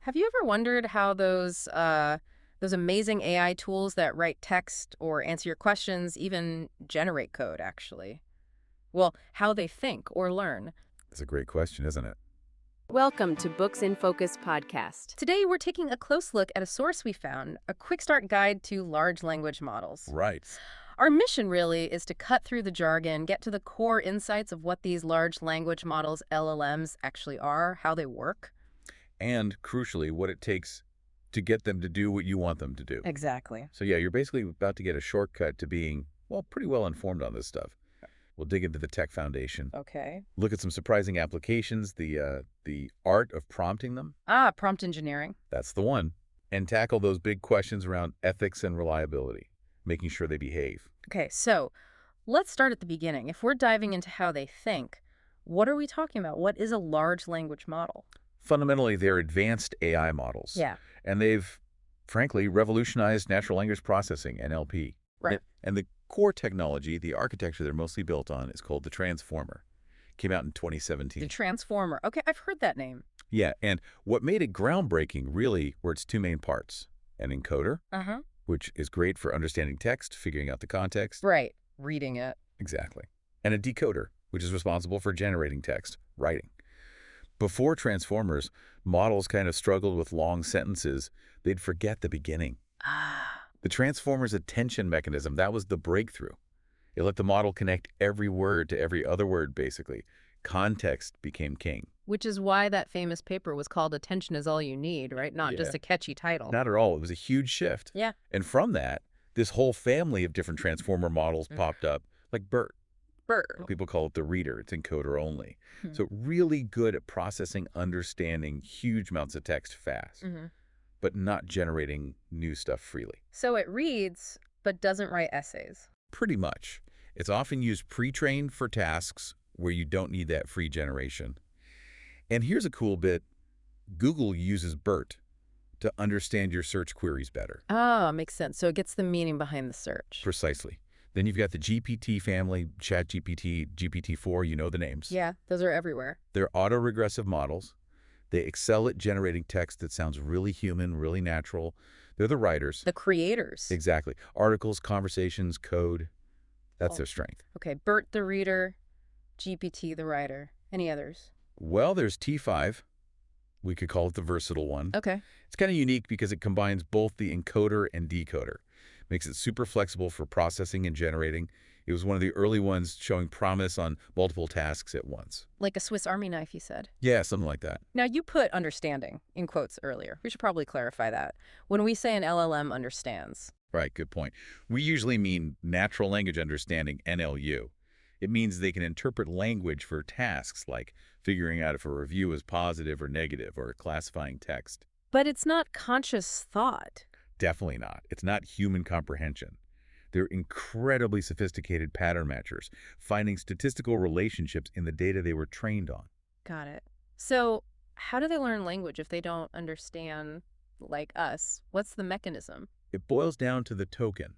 Have you ever wondered how those amazing AI tools that write text or answer your questions, even generate code, actually? Well, how they think or learn. That's a great question, isn't it? Welcome to Books in Focus podcast. Today, we're taking a close look at a source we found, a quick start guide to large language models. Right. Our mission really is to cut through the jargon, get to the core insights of what these large language models, LLMs, actually are, how they work. And crucially, what it takes to get them to do what you want them to do. Exactly. So yeah, you're basically about to get a shortcut to being, well, pretty well informed on this stuff. We'll dig into the tech foundation, Okay. look at some surprising applications, the art of prompting them. Prompt engineering. That's the one. And tackle those big questions around ethics and reliability, making sure they behave. Okay, so let's start at the beginning. If we're diving into how they think, what are we talking about? What is a large language model? Fundamentally, they're advanced AI models. Yeah. And they've, frankly, revolutionized natural language processing, NLP. Right. And the core technology, the architecture they're mostly built on, is called the transformer. Came out in 2017. The transformer. Okay, I've heard that name. Yeah, and what made it groundbreaking really were its two main parts. An encoder, Uh-huh. which is great for understanding text, figuring out the context. Right. Reading it. Exactly. And a decoder, which is responsible for generating text, writing. Before transformers, models kind of struggled with long sentences. They'd forget the beginning. Ah. The transformer's attention mechanism, that was the breakthrough. It let the model connect every word to every other word, basically. Context became king. Which is why that famous paper was called Attention is All You Need, right? Not Yeah. just a catchy title. Not at all. It was a huge shift. Yeah. And from that, this whole family of different transformer models popped up, like BERT. Bird. People call it the reader. It's encoder only. Hmm. So really good at processing, understanding huge amounts of text fast, but not generating new stuff freely. So it reads, but doesn't write essays. Pretty much. It's often used pre-trained for tasks where you don't need that free generation. And here's a cool bit. Google uses BERT to understand your search queries better. Ah, makes sense. So it gets the meaning behind the search. Precisely. Then you've got the GPT family, ChatGPT, GPT-4, you know the names. Yeah, those are everywhere. They're autoregressive models. They excel at generating text that sounds really human, really natural. They're the writers. The creators. Exactly. Articles, conversations, code. That's Oh. their strength. Okay, Bert the reader, GPT the writer. Any others? Well, there's T5. We could call it the versatile one. Okay. It's kind of unique because it combines both the encoder and decoder. Makes it super flexible for processing and generating. It was one of the early ones showing promise on multiple tasks at once. Like a Swiss Army knife, you said. Yeah, something like that. Now, you put understanding in quotes earlier. We should probably clarify that. When we say an LLM understands. Right, good point. We usually mean natural language understanding, NLU. It means they can interpret language for tasks like figuring out if a review is positive or negative or classifying text. But it's not conscious thought. Definitely not. It's not human comprehension. They're incredibly sophisticated pattern matchers, finding statistical relationships in the data they were trained on. Got it. So how do they learn language if they don't understand, like us? What's the mechanism? It boils down to the token.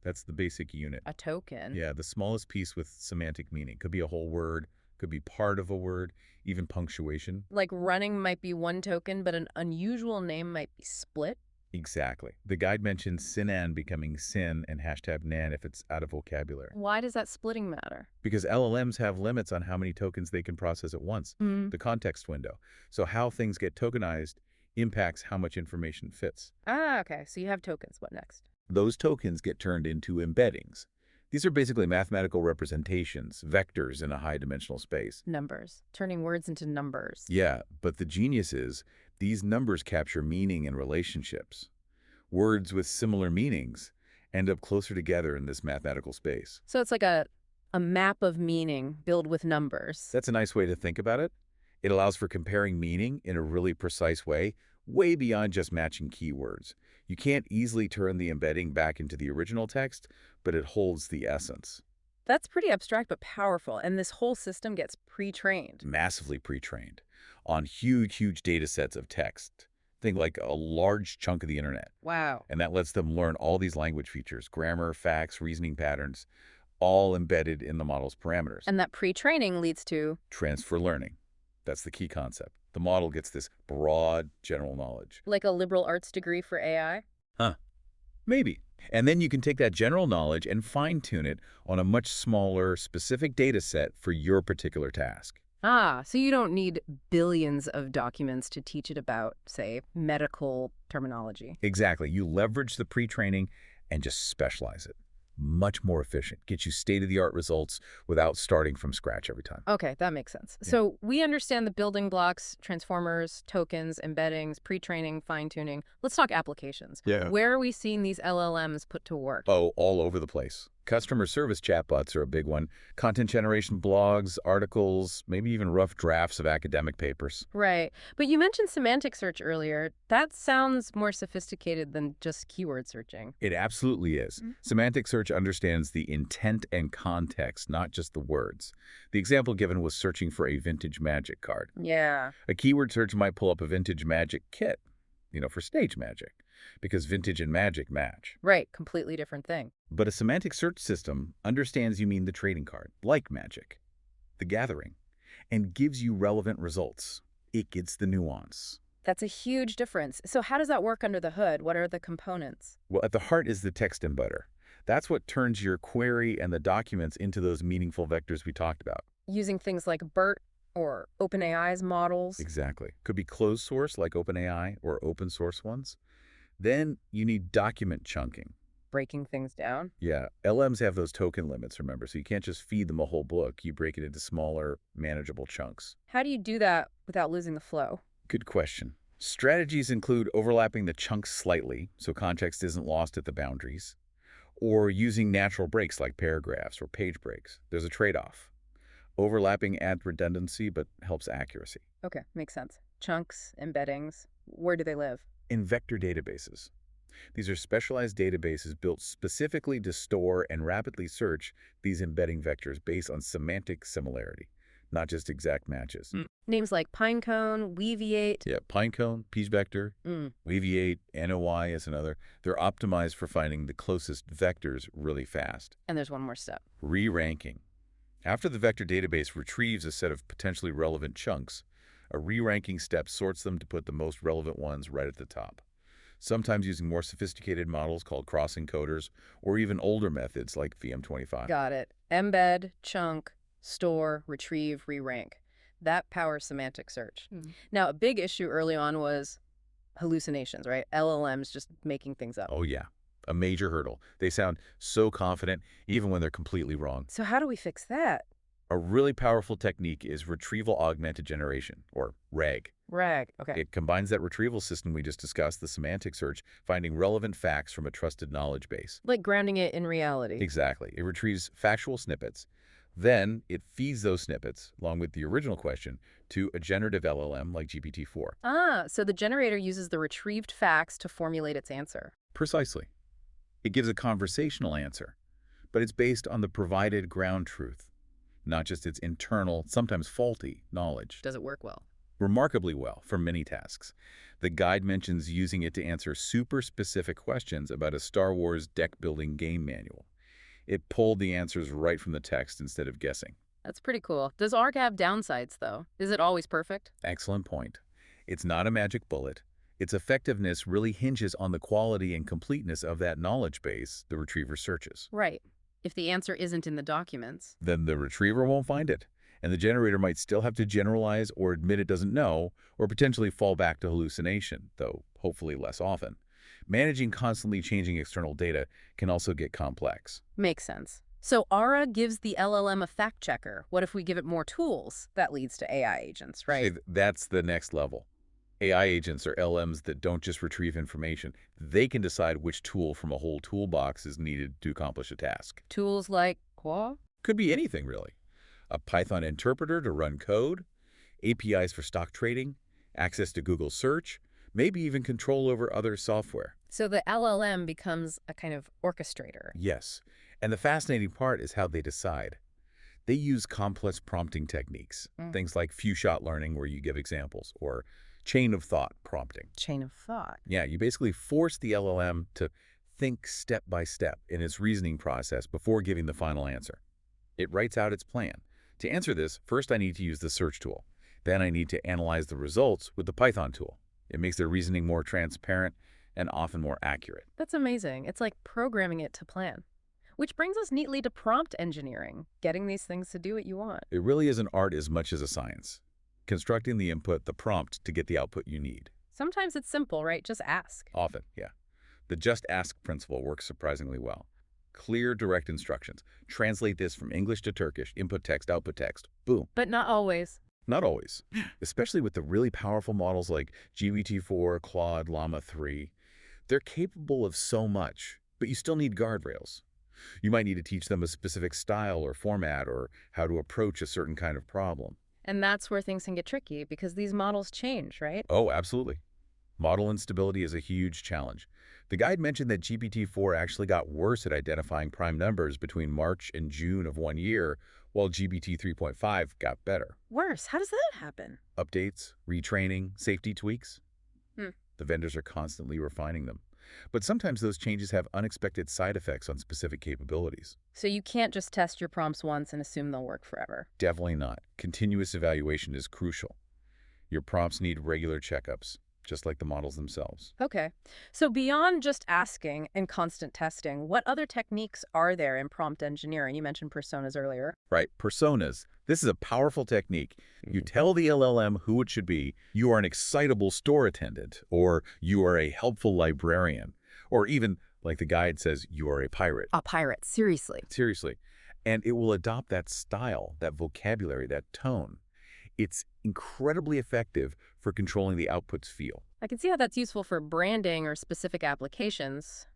That's the basic unit. A token? Yeah, the smallest piece with semantic meaning. Could be a whole word, could be part of a word, even punctuation. Like running might be one token, but an unusual name might be split? Exactly. The guide mentions Sinan becoming sin and hashtag nan if it's out of vocabulary. Why does that splitting matter? Because LLMs have limits on how many tokens they can process at once, the context window. So how things get tokenized impacts how much information fits. Ah, okay. So you have tokens. What next? Those tokens get turned into embeddings. These are basically mathematical representations, vectors in a high-dimensional space. Numbers. Turning words into numbers. Yeah, but the genius is these numbers capture meaning and relationships. Words with similar meanings end up closer together in this mathematical space. So it's like a map of meaning built with numbers. That's a nice way to think about it. It allows for comparing meaning in a really precise way, way beyond just matching keywords. You can't easily turn the embedding back into the original text, but it holds the essence. That's pretty abstract but powerful, and this whole system gets pre-trained. Massively pre-trained on huge data sets of text. Think like a large chunk of the internet. Wow. And that lets them learn all these language features, grammar, facts, reasoning patterns, all embedded in the model's parameters. And that pre-training leads to Transfer learning. That's the key concept. The model gets this broad general knowledge. Like a liberal arts degree for AI? Huh. Maybe. And then you can take that general knowledge and fine-tune it on a much smaller, specific data set for your particular task. Ah, so you don't need billions of documents to teach it about, say, medical terminology. Exactly. You leverage the pre-training and just specialize it. Much more efficient. Get you state-of-the-art results without starting from scratch every time. Okay, that makes sense. Yeah. So we understand the building blocks, transformers, tokens, embeddings, pre-training, fine-tuning. Let's talk applications. Yeah. Where are we seeing these LLMs put to work? Oh, all over the place. Customer service chatbots are a big one. Content generation blogs, articles, maybe even rough drafts of academic papers. Right. But you mentioned semantic search earlier. That sounds more sophisticated than just keyword searching. It absolutely is. Semantic search understands the intent and context, not just the words. The example given was searching for a vintage magic card. Yeah. A keyword search might pull up a vintage magic kit, for stage magic, because vintage and magic match. Right. Completely different thing. But a semantic search system understands you mean the trading card, like Magic, the Gathering, and gives you relevant results. It gets the nuance. That's a huge difference. So how does that work under the hood? What are the components? Well, at the heart is the text embedder. That's what turns your query and the documents into those meaningful vectors we talked about. Using things like BERT or OpenAI's models? Exactly. Could be closed source like OpenAI or open source ones. Then you need document chunking. Breaking things down? Yeah, LMs have those token limits, remember, so you can't just feed them a whole book. You break it into smaller, manageable chunks. How do you do that without losing the flow? Good question. Strategies include overlapping the chunks slightly, so context isn't lost at the boundaries, or using natural breaks like paragraphs or page breaks. There's a trade-off. Overlapping adds redundancy, but helps accuracy. Okay, makes sense. Chunks, embeddings, where do they live? In vector databases. These are specialized databases built specifically to store and rapidly search these embedding vectors based on semantic similarity, not just exact matches. Names like Pinecone, Weaviate. Yeah, Pinecone, PageVector, Weaviate, NOI is another. They're optimized for finding the closest vectors really fast. And there's one more step. Re-ranking. After the vector database retrieves a set of potentially relevant chunks, a re-ranking step sorts them to put the most relevant ones right at the top. Sometimes using more sophisticated models called cross-encoders, or even older methods like VM25. Got it. Embed, chunk, store, retrieve, re-rank. That powers semantic search. Now, a big issue early on was hallucinations, right? LLMs just making things up. Oh yeah, a major hurdle. They sound so confident even when they're completely wrong. So how do we fix that? A really powerful technique is retrieval augmented generation, or RAG. RAG, okay. It combines that retrieval system we just discussed, the semantic search, finding relevant facts from a trusted knowledge base. Like grounding it in reality. Exactly. It retrieves factual snippets. Then it feeds those snippets, along with the original question, to a generative LLM like GPT-4. Ah, so the generator uses the retrieved facts to formulate its answer. Precisely. It gives a conversational answer, but it's based on the provided ground truth, not just its internal, sometimes faulty, knowledge. Does it work well? Remarkably well for many tasks. The guide mentions using it to answer super specific questions about a Star Wars deck-building game manual. It pulled the answers right from the text instead of guessing. That's pretty cool. Does ARG have downsides, though? Is it always perfect? Excellent point. It's not a magic bullet. Its effectiveness really hinges on the quality and completeness of that knowledge base the retriever searches. Right. If the answer isn't in the documents. Then the retriever won't find it, and the generator might still have to generalize or admit it doesn't know, or potentially fall back to hallucination, though hopefully less often. Managing constantly changing external data can also get complex. Makes sense. So Aura gives the LLM a fact checker. What if we give it more tools? That leads to AI agents, right? That's the next level. AI agents are LMs that don't just retrieve information. They can decide which tool from a whole toolbox is needed to accomplish a task. Tools like quoi? Could be anything, really. A Python interpreter to run code, APIs for stock trading, access to Google Search, maybe even control over other software. So the LLM becomes a kind of orchestrator. Yes, and the fascinating part is how they decide. They use complex prompting techniques, things like few-shot learning where you give examples, or chain of thought prompting. Chain of thought. Yeah, you basically force the LLM to think step by step in its reasoning process before giving the final answer. It writes out its plan. To answer this, first I need to use the search tool. Then I need to analyze the results with the Python tool. It makes their reasoning more transparent and often more accurate. That's amazing. It's like programming it to plan. Which brings us neatly to prompt engineering, getting these things to do what you want. It really is an art as much as a science. Constructing the input, the prompt, to get the output you need. Sometimes it's simple, right? Just ask. Often, yeah. The just ask principle works surprisingly well. Clear, direct instructions. Translate this from English to Turkish, input text, output text. Boom. But not always. Not always. Especially with the really powerful models like GPT-4, Claude, Llama 3. They're capable of so much, but you still need guardrails. You might need to teach them a specific style or format or how to approach a certain kind of problem. And that's where things can get tricky because these models change, right? Oh, absolutely. Model instability is a huge challenge. The guide mentioned that GPT-4 actually got worse at identifying prime numbers between March and June of one year, while GPT 3.5 got better. Worse? How does that happen? Updates, retraining, safety tweaks. Hmm. The vendors are constantly refining them. But sometimes those changes have unexpected side effects on specific capabilities. So you can't just test your prompts once and assume they'll work forever. Definitely not. Continuous evaluation is crucial. Your prompts need regular checkups, just like the models themselves. Okay. So beyond just asking and constant testing, what other techniques are there in prompt engineering? You mentioned personas earlier. Right, personas. This is a powerful technique. You tell the LLM who it should be. You are an excitable store attendant, or you are a helpful librarian, or even, like the guide says, you are a pirate. A pirate, seriously. Seriously. And it will adopt that style, that vocabulary, that tone. It's incredibly effective for controlling the output's feel. I can see how that's useful for branding or specific applications,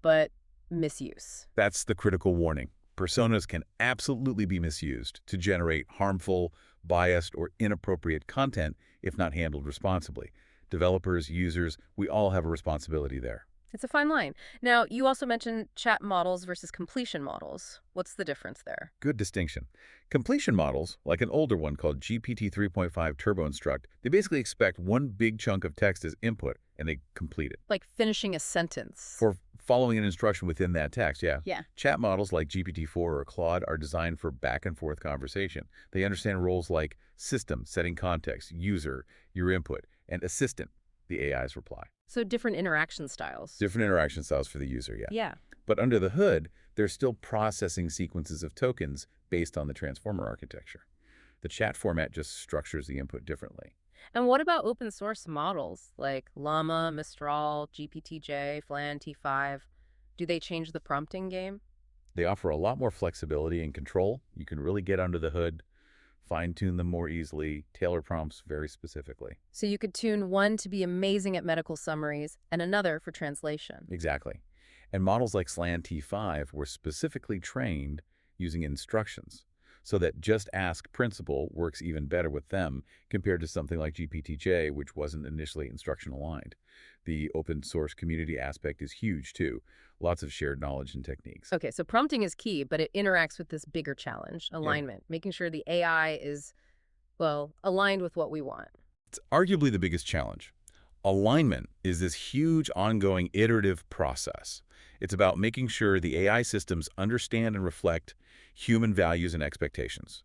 but misuse. That's the critical warning. Personas can absolutely be misused to generate harmful, biased, or inappropriate content if not handled responsibly. Developers, users, we all have a responsibility there. It's a fine line. Now, you also mentioned chat models versus completion models. What's the difference there? Good distinction. Completion models, like an older one called GPT 3.5 Turbo Instruct, they basically expect one big chunk of text as input, and they complete it. Like finishing a sentence. For following an instruction within that text, yeah. Yeah. Chat models like GPT-4 or Claude are designed for back-and-forth conversation. They understand roles like system, setting context, user, your input, and assistant, the AI's reply. So different interaction styles. Different interaction styles for the user, yeah. Yeah. But under the hood, they're still processing sequences of tokens based on the transformer architecture. The chat format just structures the input differently. And what about open source models like Llama, Mistral, GPT-J, Flan, T5? Do they change the prompting game? They offer a lot more flexibility and control. You can really get under the hood, fine-tune them more easily, tailor prompts very specifically. So you could tune one to be amazing at medical summaries and another for translation. Exactly. And models like Slan T5 were specifically trained using instructions, so that just ask principle works even better with them compared to something like GPT-J, which wasn't initially instruction aligned. The open source community aspect is huge too. Lots of shared knowledge and techniques. Okay, so prompting is key, but it interacts with this bigger challenge, alignment, making sure the AI is, well, aligned with what we want. It's arguably the biggest challenge. Alignment is this huge, ongoing, iterative process. It's about making sure the AI systems understand and reflect human values and expectations.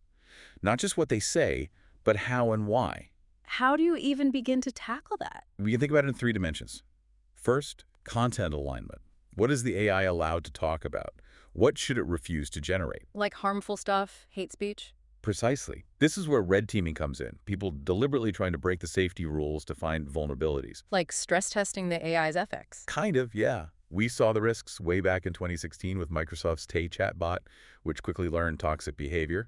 Not just what they say, but how and why. How do you even begin to tackle that? We can think about it in three dimensions. First, content alignment. What is the AI allowed to talk about? What should it refuse to generate? Like harmful stuff, hate speech? Precisely. This is where red teaming comes in. People deliberately trying to break the safety rules to find vulnerabilities. Like stress testing the AI's ethics? Kind of, yeah. We saw the risks way back in 2016 with Microsoft's Tay chatbot, which quickly learned toxic behavior.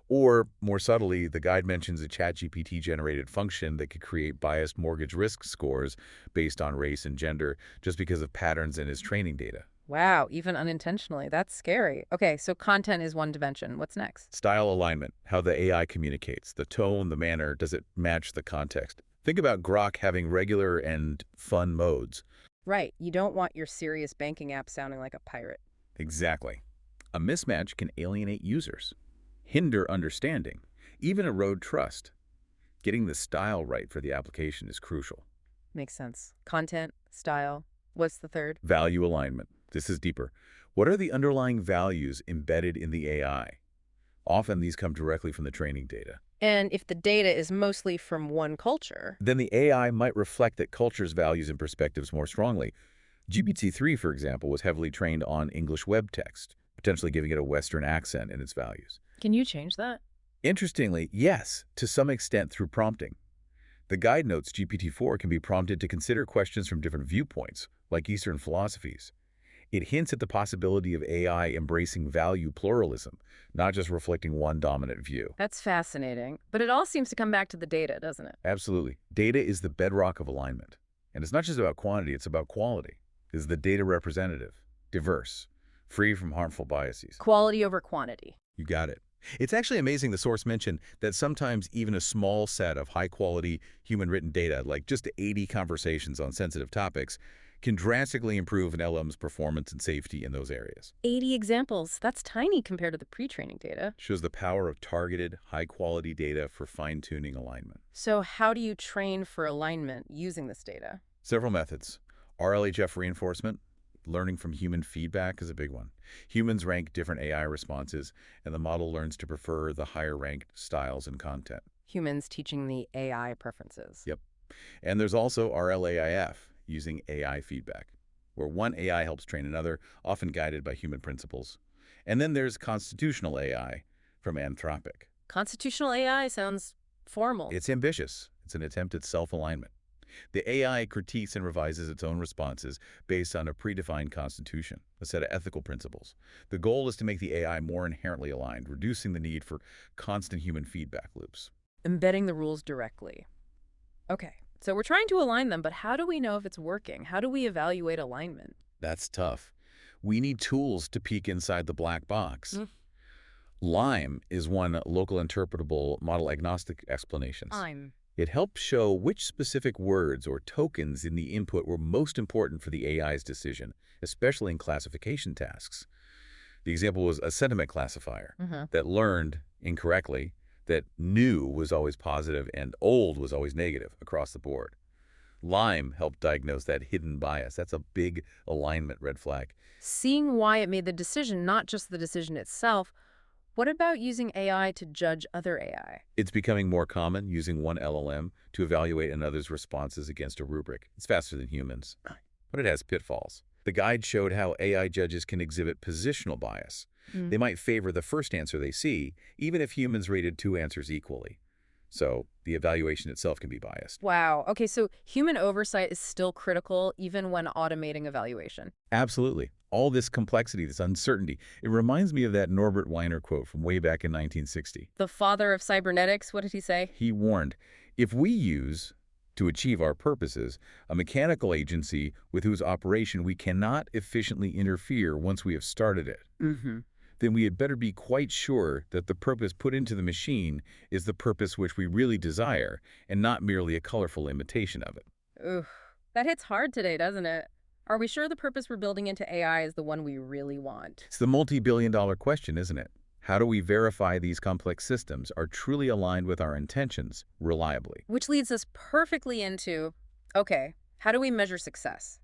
Or, more subtly, the guide mentions a ChatGPT-generated function that could create biased mortgage risk scores based on race and gender just because of patterns in his training data. Wow, even unintentionally. That's scary. Okay, so content is one dimension. What's next? Style alignment, how the AI communicates, the tone, the manner, does it match the context? Think about Grok having regular and fun modes. Right, you don't want your serious banking app sounding like a pirate. Exactly. A mismatch can alienate users, hinder understanding, even erode trust. Getting the style right for the application is crucial. Makes sense. Content, style. What's the third? Value alignment. This is deeper. What are the underlying values embedded in the AI? Often these come directly from the training data. And if the data is mostly from one culture, Then the AI might reflect that culture's values and perspectives more strongly. GPT-3, for example, was heavily trained on English web text, potentially giving it a Western accent in its values. can you change that? Interestingly, yes, to some extent through prompting. The guide notes GPT-4 can be prompted to consider questions from different viewpoints, like Eastern philosophies. It hints at the possibility of AI embracing value pluralism, not just reflecting one dominant view. That's fascinating. But it all seems to come back to the data, doesn't it? Absolutely. Data is the bedrock of alignment. And it's not just about quantity, it's about quality. Is the data representative, diverse, free from harmful biases? Quality over quantity. You got it. It's actually amazing the source mentioned that sometimes even a small set of high-quality human-written data, like just 80 conversations on sensitive topics, can drastically improve an LM's performance and safety in those areas. 80 examples. That's tiny compared to the pre-training data. Shows the power of targeted, high-quality data for fine-tuning alignment. So how do you train for alignment using this data? Several methods. RLHF reinforcement, learning from human feedback is a big one. Humans rank different AI responses, and the model learns to prefer the higher-ranked styles and content. Humans teaching the AI preferences. Yep. And there's also RLAIF, using AI feedback, where one AI helps train another, often guided by human principles. And then there's constitutional AI from Anthropic. Constitutional AI sounds formal. It's ambitious. It's an attempt at self-alignment. The AI critiques and revises its own responses based on a predefined constitution, a set of ethical principles. The goal is to make the AI more inherently aligned, reducing the need for constant human feedback loops. Embedding the rules directly. Okay, so we're trying to align them, but how do we know if it's working? How do we evaluate alignment? That's tough. We need tools to peek inside the black box. LIME is one local interpretable model agnostic explanations. It helps show which specific words or tokens in the input were most important for the AI's decision, especially in classification tasks. The example was a sentiment classifier that learned incorrectly that new was always positive and old was always negative across the board. LIME helped diagnose that hidden bias. That's a big alignment red flag. Seeing why it made the decision, not just the decision itself. What about using AI to judge other AI? It's becoming more common using one LLM to evaluate another's responses against a rubric. It's faster than humans, but it has pitfalls. The guide showed how AI judges can exhibit positional bias. They might favor the first answer they see, even if humans rated two answers equally. So the evaluation itself can be biased. Wow. Okay, so human oversight is still critical even when automating evaluation. Absolutely. All this complexity, this uncertainty, it reminds me of that Norbert Weiner quote from way back in 1960. The father of cybernetics, what did he say? He warned, if we use, to achieve our purposes, a mechanical agency with whose operation we cannot efficiently interfere once we have started it, then we had better be quite sure that the purpose put into the machine is the purpose which we really desire, and not merely a colorful imitation of it. Oof. That hits hard today, doesn't it? Are we sure the purpose we're building into AI is the one we really want? It's the multi-billion-dollar question, isn't it? How do we verify these complex systems are truly aligned with our intentions reliably? Which leads us perfectly into, okay, how do we measure success?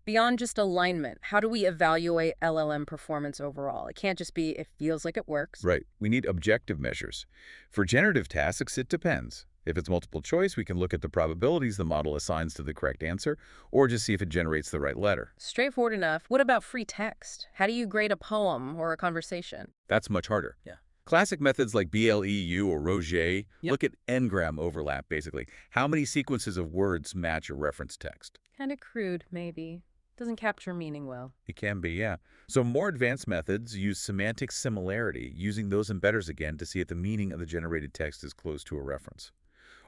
Beyond just alignment, how do we evaluate LLM performance overall? It can't just be, it feels like it works. Right. We need objective measures. For generative tasks, it depends. If it's multiple choice, we can look at the probabilities the model assigns to the correct answer, or just see if it generates the right letter. Straightforward enough. What about free text? How do you grade a poem or a conversation? That's much harder. Yeah. Classic methods like BLEU or Roget look at n-gram overlap, basically. How many sequences of words match a reference text? Kind of crude, maybe. Doesn't capture meaning well. It can be, yeah. So more advanced methods use semantic similarity, using those embedders again to see if the meaning of the generated text is close to a reference.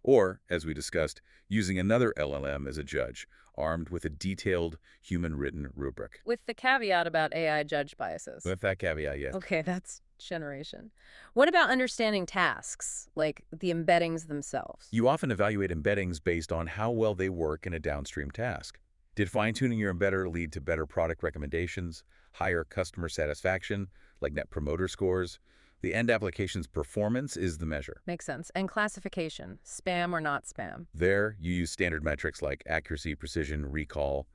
Or, as we discussed, using another LLM as a judge, armed with a detailed human-written rubric. With the caveat about AI judge biases. With that caveat, yes. Okay, that's generation. What about understanding tasks, like the embeddings themselves? You often evaluate embeddings based on how well they work in a downstream task. Did fine-tuning your embedder lead to better product recommendations, higher customer satisfaction, like Net Promoter Scores? The end application's performance is the measure. Makes sense. And classification, spam or not spam? There, you use standard metrics like accuracy, precision, recall.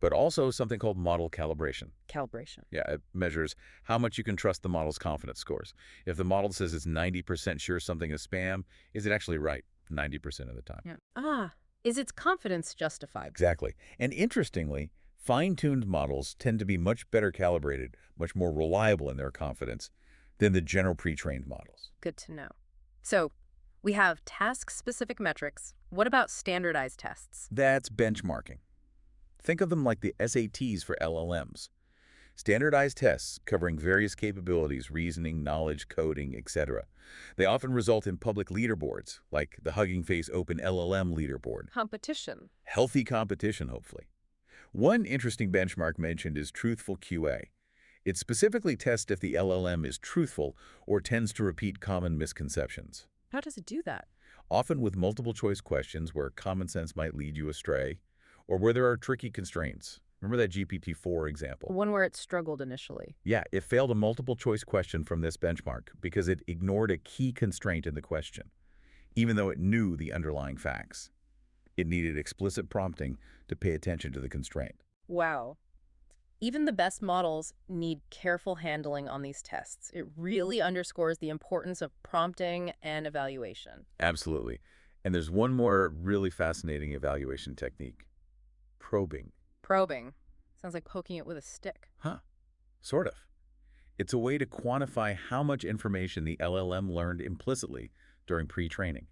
but also something called model calibration. Calibration. Yeah, it measures how much you can trust the model's confidence scores. If the model says it's 90% sure something is spam, is it actually right 90% of the time? Yeah. Is its confidence justified? Exactly. And interestingly, fine-tuned models tend to be much better calibrated, much more reliable in their confidence than the general pre-trained models. Good to know. So, we have task-specific metrics. What about standardized tests? That's benchmarking. Think of them like the SATs for LLMs. Standardized tests covering various capabilities, reasoning, knowledge, coding, etc. They often result in public leaderboards, like the Hugging Face Open LLM leaderboard. Competition. Healthy competition, hopefully. One interesting benchmark mentioned is truthful QA. It specifically tests if the LLM is truthful or tends to repeat common misconceptions. How does it do that? Often with multiple choice questions where common sense might lead you astray, or where there are tricky constraints. Remember that GPT-4 example? One where it struggled initially. Yeah, it failed a multiple choice question from this benchmark because it ignored a key constraint in the question, even though it knew the underlying facts. It needed explicit prompting to pay attention to the constraint. Wow. Even the best models need careful handling on these tests. It really underscores the importance of prompting and evaluation. Absolutely. And there's one more really fascinating evaluation technique. Probing. Probing. Sounds like poking it with a stick. Huh. Sort of. It's a way to quantify how much information the LLM learned implicitly during pre-training.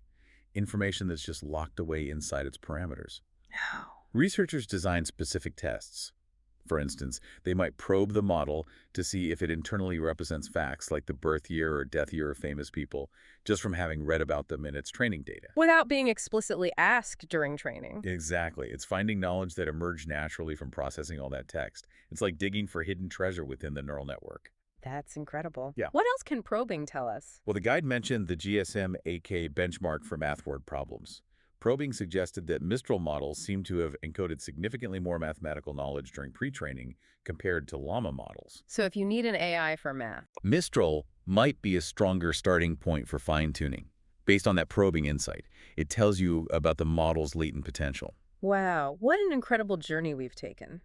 Information that's just locked away inside its parameters. Researchers design specific tests. For instance, they might probe the model to see if it internally represents facts like the birth year or death year of famous people, just from having read about them in its training data. Without being explicitly asked during training. Exactly. It's finding knowledge that emerged naturally from processing all that text. It's like digging for hidden treasure within the neural network. That's incredible. Yeah. What else can probing tell us? Well, the guide mentioned the GSM-AK benchmark for math word problems. Probing suggested that Mistral models seem to have encoded significantly more mathematical knowledge during pre-training compared to Llama models. So if you need an AI for math. Mistral might be a stronger starting point for fine-tuning. Based on that probing insight, it tells you about the model's latent potential. Wow, what an incredible journey we've taken.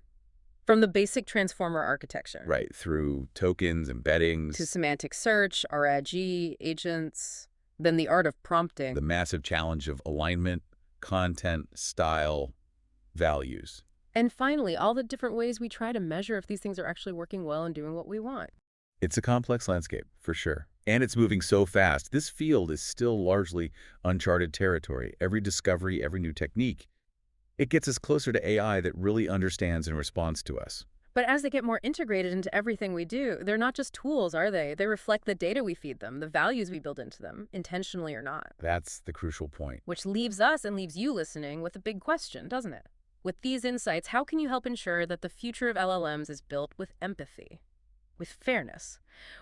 From the basic transformer architecture. Right, through tokens, embeddings, To semantic search, RAG, agents, then the art of prompting. the massive challenge of alignment, content, style, values. And finally, all the different ways we try to measure if these things are actually working well and doing what we want. It's a complex landscape, for sure. And it's moving so fast. This field is still largely uncharted territory. Every discovery, every new technique, it gets us closer to AI that really understands and responds to us. But as they get more integrated into everything we do, they're not just tools, are they? They reflect the data we feed them, the values we build into them, intentionally or not. That's the crucial point. Which leaves us and leaves you listening with a big question, doesn't it? With these insights, how can you help ensure that the future of LLMs is built with empathy, with fairness,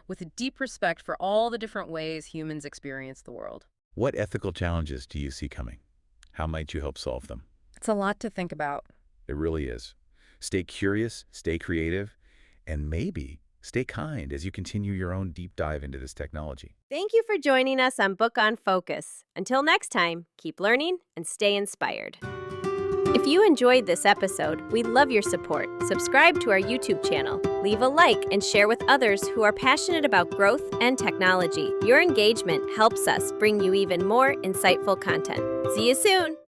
with a deep respect for all the different ways humans experience the world? What ethical challenges do you see coming? How might you help solve them? It's a lot to think about. It really is. Stay curious, stay creative, and maybe stay kind as you continue your own deep dive into this technology. Thank you for joining us on Book on Focus. Until next time, keep learning and stay inspired. If you enjoyed this episode, we'd love your support. Subscribe to our YouTube channel, leave a like, and share with others who are passionate about growth and technology. Your engagement helps us bring you even more insightful content. See you soon!